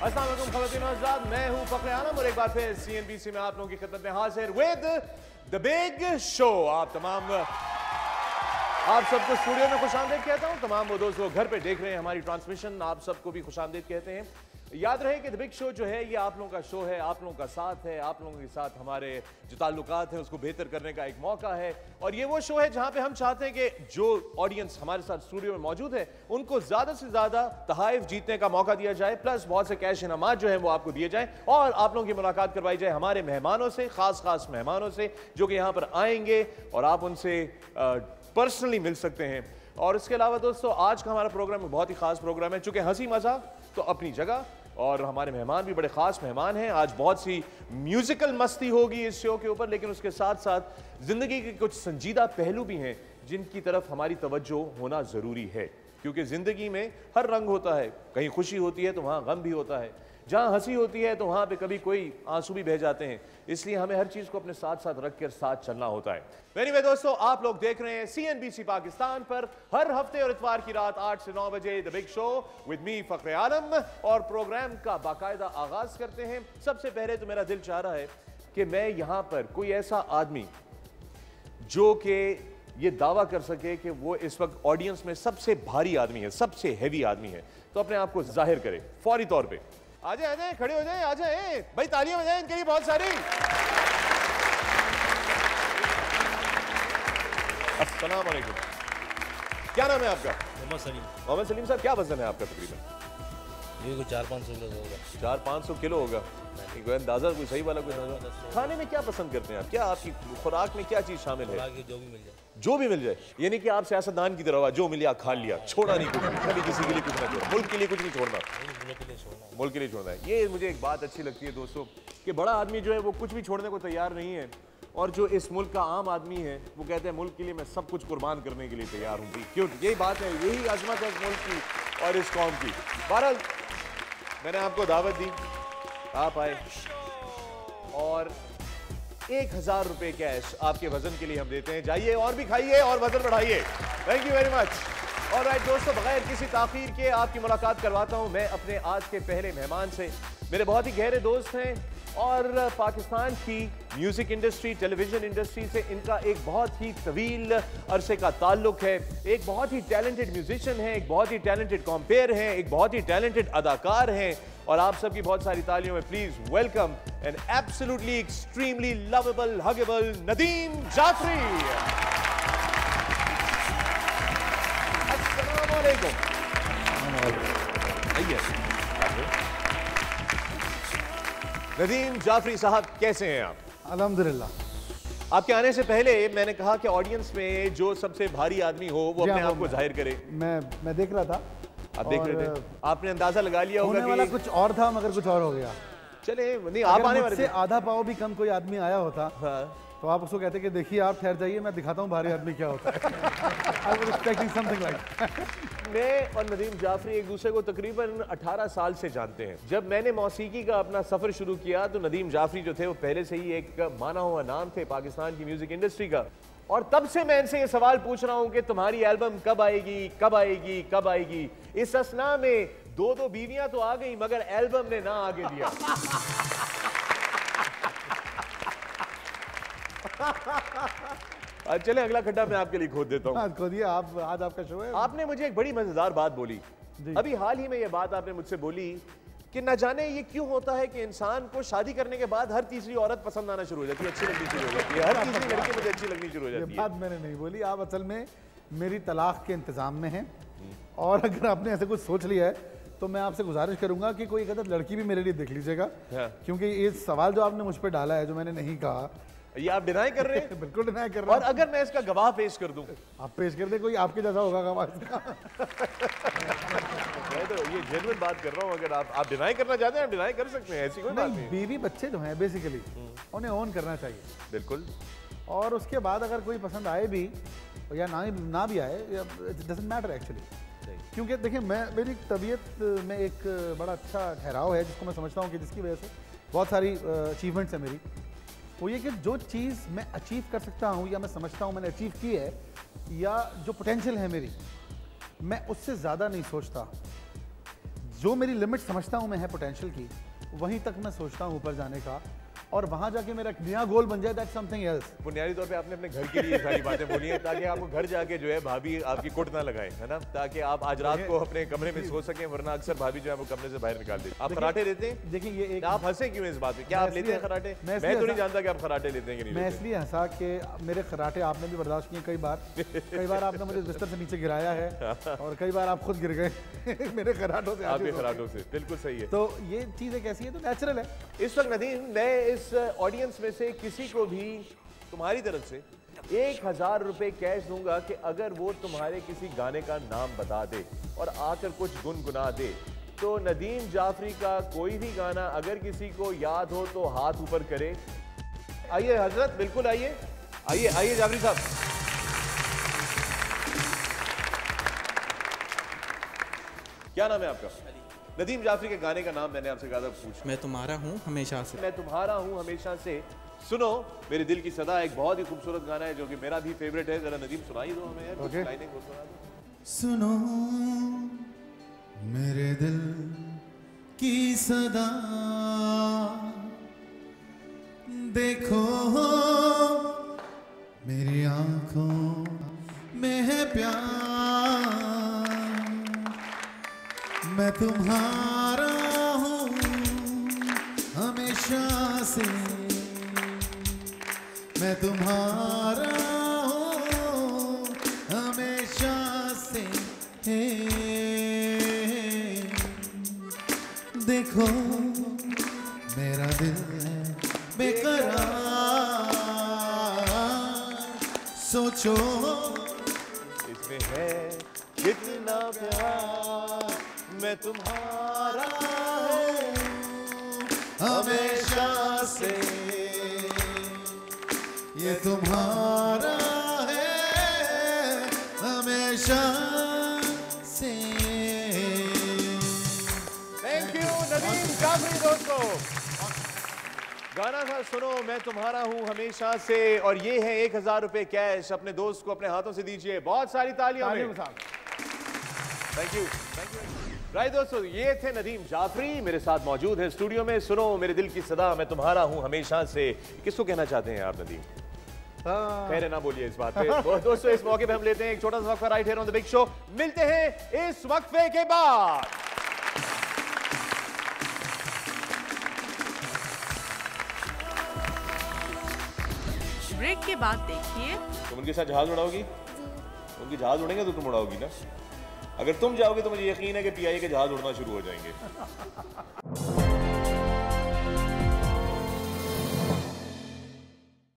अस्सलाम वालेकुम ख़वातीन और हज़रात, मैं हूं फ़ख्र आलम और एक बार फिर CNBC में आप लोगों की खिदमत में हाजिर विद द बिग शो। आप सबको स्टूडियो में खुशामदीद कहता हूं। तमाम वो दोस्त लोग घर पे देख रहे हैं हमारी ट्रांसमिशन, आप सबको भी खुशामदीद कहते हैं। याद रहे कि द बिग शो जो है ये आप लोगों का शो है, आप लोगों का साथ है, आप लोगों के साथ हमारे जो ताल्लुकात हैं उसको बेहतर करने का एक मौका है। और ये वो शो है जहां पे हम चाहते हैं कि जो ऑडियंस हमारे साथ स्टूडियो में मौजूद है उनको ज्यादा से ज्यादा तहाइफ जीतने का मौका दिया जाए, प्लस बहुत से कैश इनामात जो है वो आपको दिए जाए और आप लोगों की मुलाकात करवाई जाए हमारे मेहमानों से, खास मेहमानों से जो कि यहाँ पर आएंगे और आप उनसे पर्सनली मिल सकते हैं। और इसके अलावा दोस्तों आज का हमारा प्रोग्राम बहुत ही खास प्रोग्राम है, चूंकि हंसी मजाक तो अपनी जगह और हमारे मेहमान भी बड़े खास मेहमान हैं। आज बहुत सी म्यूजिकल मस्ती होगी इस शो के ऊपर, लेकिन उसके साथ साथ जिंदगी के कुछ संजीदा पहलू भी हैं जिनकी तरफ हमारी तवज्जो होना जरूरी है, क्योंकि जिंदगी में हर रंग होता है। कहीं खुशी होती है तो वहां गम भी होता है, जहां हंसी होती है तो वहां पे कभी कोई आंसू भी बह जाते हैं। इसलिए हमें हर चीज को अपने साथ साथ रख कर साथ चलना होता है। एनीवे दोस्तों, आप लोग देख रहे हैं CNBC पाकिस्तान पर हर हफ्ते और इतवार की रात 8 से 9 बजे the big show with me Fakhr Alam. और प्रोग्राम का बाकायदा आगाज करते हैं। सबसे पहले तो मेरा दिल चाह रहा है कि मैं यहां पर कोई ऐसा आदमी जो कि ये दावा कर सके कि वो इस वक्त ऑडियंस में सबसे भारी आदमी है, सबसे हैवी आदमी है, तो अपने आप को जाहिर करे फौरी तौर पर। आ जाए, खड़े हो जाए, आ जाए भाई, तालियां बजाएं इनके लिए बहुत सारी। अस्सलाम वालेकुम, क्या नाम है आपका? मोहम्मद सलीम। मोहम्मद सलीम साहब, क्या वजन है आपका तकरीबन? ये कोई 400-500 किलो होगा। 400-500 किलो होगा। कोई अंदाजा, कोई सही वाला कोई अंदाजा? खाने में क्या पसंद करते हैं आप? क्या आपकी खुराक में क्या चीज शामिल है? जो भी मिल जाए। जो भी मिल जाए, यानी कि आप सियासतदान की तरह हुआ, जो मिला खा लिया, छोड़ा नहीं कुछ, कभी किसी के लिए कुछ ना छोड़ा, मुल्क के लिए कुछ नहीं छोड़ना, मुल्क के लिए छोड़ना है। ये मुझे एक बात अच्छी लगती है दोस्तों कि बड़ा आदमी जो है वो कुछ भी छोड़ने को तैयार नहीं है, और जो इस मुल्क का आम आदमी है वो कहते हैं मुल्क के लिए मैं सब कुछ कुर्बान करने के लिए तैयार हूँ। क्यों? यही बात है, यही अजमत है इस मुल्क की और इस कौम की। बहरहाल मैंने आपको दावत दी, आप आए और 1000 रुपए कैश आपके वजन के लिए हम देते हैं। जाइए और भी खाइए और वजन बढ़ाइए। Thank you very much. और राइट दोस्तों, बगैर किसी ताखीर के आपकी मुलाकात करवाता हूं मैं अपने आज के पहले मेहमान से। मेरे बहुत ही गहरे दोस्त हैं और पाकिस्तान की म्यूजिक इंडस्ट्री, टेलीविजन इंडस्ट्री से इनका एक बहुत ही तवील अरसे का ताल्लुक है। एक बहुत ही टैलेंटेड म्यूजिशियन है, एक बहुत ही टैलेंटेड कॉम्पेयर हैं, एक बहुत ही टैलेंटेड अदाकार हैं। और आप सबकी बहुत सारी तालियों में please welcome an absolutely extremely lovable huggable Nadeem Jafri. अस्सलाम वालेकुम। नदीम जाफरी साहब, कैसे हैं आप? अल्हम्दुलिल्लाह। आपके आने से पहले मैंने कहा कि ऑडियंस में जो सबसे भारी आदमी हो वो अपने आप को जाहिर करे। मैं देख रहा था। आप देख रहे थे, आपने अंदाजा लगा लिया होगा कि कुछ और था मगर कुछ और हो गया। चले नहीं, आप आने वाले थे। आधा पाव भी कम कोई आदमी आया होता। हाँ। तो आप उसको कहते कि देखिए आप ठहर जाइए, मैं दिखाता हूँ भारी आदमी क्या होता है। I was expecting something like मैं और नदीम जाफरी एक दूसरे को तकरीबन 18 साल से जानते हैं। जब मैंने मौसीकी का अपना सफर शुरू किया तो नदीम जाफरी जो थे वो पहले से ही एक माना हुआ नाम थे पाकिस्तान की म्यूजिक इंडस्ट्री का। और तब से मैं इनसे ये सवाल पूछ रहा हूं कि तुम्हारी एल्बम कब आएगी, कब आएगी, कब आएगी। इस असना में 2 बीवियां तो आ गई मगर एल्बम ने ना आगे दिया। चले अगला खड्डा मैं आपके लिए खोद देता हूँ। खोदिए आप, आज आपका शो है। आपने मुझे एक बड़ी मजेदार बात बोली अभी हाल ही में। ये बात आपने मुझसे बोली कि न जाने ये क्यों होता है कि इंसान को शादी करने के बाद हर तीसरी औरत पसंद आना शुरू हो जाती है, अच्छी लगनी शुरू हो जाती है, हर तीसरी लड़की मुझे अच्छी लगनी शुरू हो जाती है। ये बात मैंने नहीं बोली। आप असल में मेरी तलाक के इंतजाम में हैं, और अगर आपने ऐसे कुछ सोच लिया है तो मैं आपसे गुजारिश करूंगा कि कोई गलत लड़की भी मेरे लिए देख लीजिएगा। क्योंकि ये सवाल जो आपने मुझ पर डाला है, जो मैंने नहीं कहा, ये आप डिनाई कर रहे हैं? बिल्कुल डिनाई कर रहे हैं। और अगर मैं इसका गवाह पेश कर दूं? आप पेश कर दे, कोई आपके जैसा होगा गवाह। मैं तो ये जेन्युइन बात कर रहा हूं। अगर आप डिनाई करना चाहते हैं, आप डिनाई कर सकते हैं, ऐसी कोई बात नहीं। बीवी बच्चे जो हैं बेसिकली उन्हें ओन करना चाहिए। बिल्कुल। और उसके बाद अगर कोई पसंद आए भी या ना भी आए, इट डजंट मैटर एक्चुअली। क्योंकि देखिए, मेरी तबीयत में एक बड़ा अच्छा ठहराव है जिसको मैं समझता हूँ कि जिसकी वजह से बहुत सारी अचीवमेंट्स है मेरी। वो ये कि जो चीज़ मैं अचीव कर सकता हूँ या मैं समझता हूँ मैंने अचीव की है, या जो पोटेंशियल है मेरी, मैं उससे ज़्यादा नहीं सोचता। जो मेरी लिमिट समझता हूँ मैं है पोटेंशियल की, वहीं तक मैं सोचता हूँ ऊपर जाने का, और वहां जाके मेरा एक नया गोल बन जाए, दैट्स समथिंग एल्स। बुनियादी तौर पे आपने अपने घर के लिए सारी बातें बोली हैं ताकि आपको घर जाके जो है भाभी आपकी कुट ना लगाए, है ना, ताकि आप आज रात को अपने कमरे में सो सकें, वरना अक्सर भाभी जो है वो कमरे से बाहर निकाल देती। आप खराटे लेते हैं? देखिए ये एक, आप हंसे क्यों इस बात पे? क्या आप लेते हैं खराटे? मैं तो नहीं जानता कि आप खराटे लेते हैं कि नहीं। मैं इसलिए हंसा कि मेरे खराटे आपने भी बर्दाश्त किए कई बार आपने मुझे बिस्तर से नीचे गिराया है और कई बार आप खुद गिर गए मेरे खराटों से। आपके खराटों से, बिल्कुल सही है। तो ये चीज़ एक ऐसी है, तो नेचुरल है। इस वक्त नदीम, मैं इस ऑडियंस में से किसी को भी तुम्हारी तरफ से 1000 रुपए कैश दूंगा कि अगर वो तुम्हारे किसी गाने का नाम बता दे और आकर कुछ गुनगुना दे। तो नदीम जाफरी का कोई भी गाना अगर किसी को याद हो तो हाथ ऊपर करे। आइए हजरत, बिल्कुल आइए, आइए आइए जाफरी साहब। क्या नाम है आपका? नदीम जाफरी के गाने का नाम मैंने आपसे कहा था पूछ। मैं तुम्हारा हूँ हमेशा से। मैं तुम्हारा हूँ हमेशा से। सुनो मेरे दिल की सदा, एक बहुत ही खूबसूरत गाना है जो कि मेरा भी फेवरेट है। जरा नदीम सुनाई दो हमें यार, कुछ लाइनें को सुना दो। सुनो मेरे दिल की सदा, देखो मेरी आंखों में है प्यार, मैं तुम्हारा हूँ हमेशा से, मैं तुम्हारा हूँ हमेशा से। देखो मेरा दिल है बेकरार, सोचो इसमें है कितना प्यार, मैं तुम्हारा हूँ हमेशा से, ये तुम्हारा है हमेशा से। थैंक यू नदीम जाफरी दोस्तों। गाना था सुनो मैं तुम्हारा हूं हमेशा से, और ये है 1000 रुपए कैश। अपने दोस्त को अपने हाथों से दीजिए, बहुत सारी तालियां। Thank you, thank you. Right दोस्तों, ये थे नदीम जाफरी, मेरे साथ मौजूद है स्टूडियो में। सुनो मेरे दिल की सदा, मैं तुम्हारा हूं हमेशा से। किसको कहना चाहते हैं आप नदीम? खैर ना बोलिए इस बात पे। दोस्तों इस मौके पे हम लेते हैं एक छोटा सा वक्फा right here on the big show. मिलते हैं इस वक्फे के बाद। ब्रेक के बाद देखिए। तुम उनके साथ जहाज उड़ाओगी? उनकी जहाज उड़ेंगे तो तुम उड़ाओगी ना। अगर तुम जाओगे तो मुझे यकीन है कि पीआईए के जहाज उड़ना शुरू हो जाएंगे।